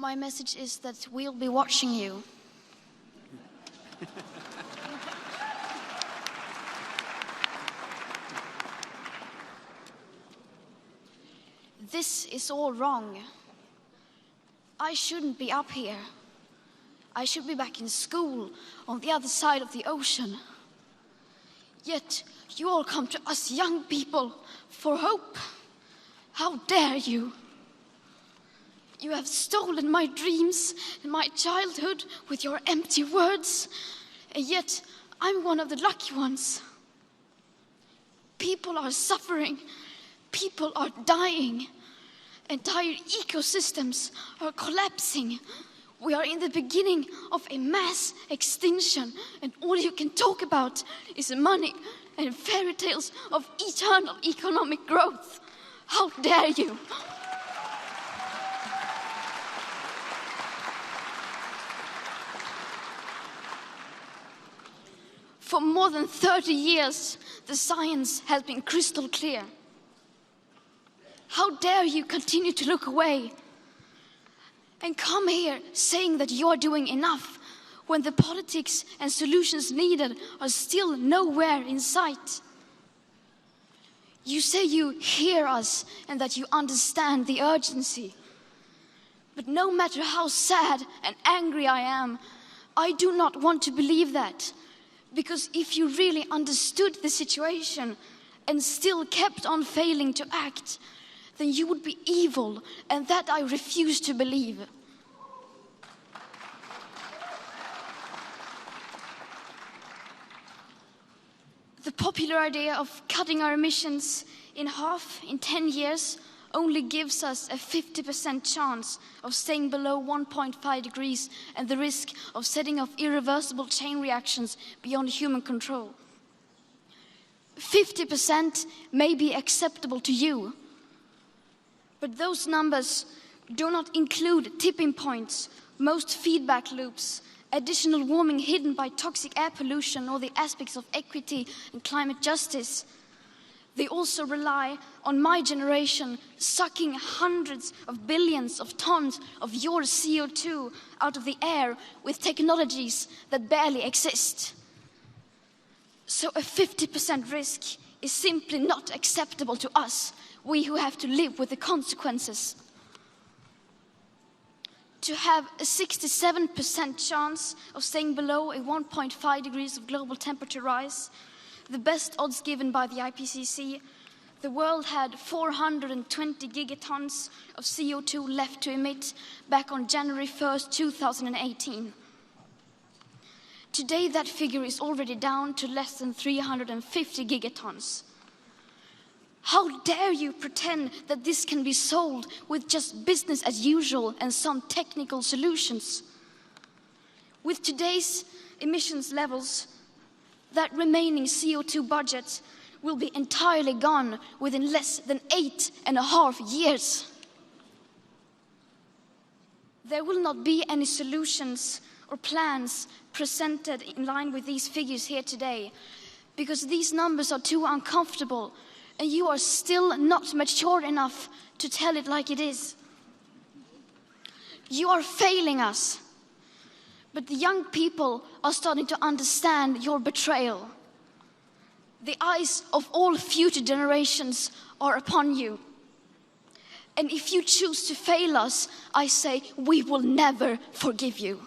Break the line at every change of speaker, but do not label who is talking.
My message is that we'll be watching you. This is all wrong. I shouldn't be up here. I should be back in school on the other side of the ocean. Yet you all come to us young people for hope. How dare you? You have stolen my dreams and my childhood with your empty words, and yet I'm one of the lucky ones. People are suffering, people are dying, entire ecosystems are collapsing. We are in the beginning of a mass extinction, and all you can talk about is money and fairy tales of eternal economic growth. How dare you? For more than 30 years, the science has been crystal clear. How dare you continue to look away and come here saying that you're doing enough when the politics and solutions needed are still nowhere in sight? You say you hear us and that you understand the urgency. But no matter how sad and angry I am, I do not want to believe that. Because if you really understood the situation and still kept on failing to act, then you would be evil, and that I refuse to believe. The popular idea of cutting our emissions in half in 10 years only gives us a 50% chance of staying below 1.5 degrees and the risk of setting off irreversible chain reactions beyond human control. 50% may be acceptable to you, but those numbers do not include tipping points, most feedback loops, additional warming hidden by toxic air pollution, or the aspects of equity and climate justice. They also rely on my generation sucking hundreds of billions of tons of your CO2 out of the air with technologies that barely exist. So a 50% risk is simply not acceptable to us, we who have to live with the consequences. To have a 67% chance of staying below a 1.5 degrees of global temperature rise, the best odds given by the IPCC, the world had 420 gigatons of CO2 left to emit back on January 1st, 2018. Today, that figure is already down to less than 350 gigatons. How dare you pretend that this can be solved with just business as usual and some technical solutions? With today's emissions levels, that remaining CO2 budget will be entirely gone within less than 8.5 years. There will not be any solutions or plans presented in line with these figures here today, because these numbers are too uncomfortable and you are still not mature enough to tell it like it is. You are failing us. But the young people are starting to understand your betrayal. The eyes of all future generations are upon you. And if you choose to fail us, I say we will never forgive you.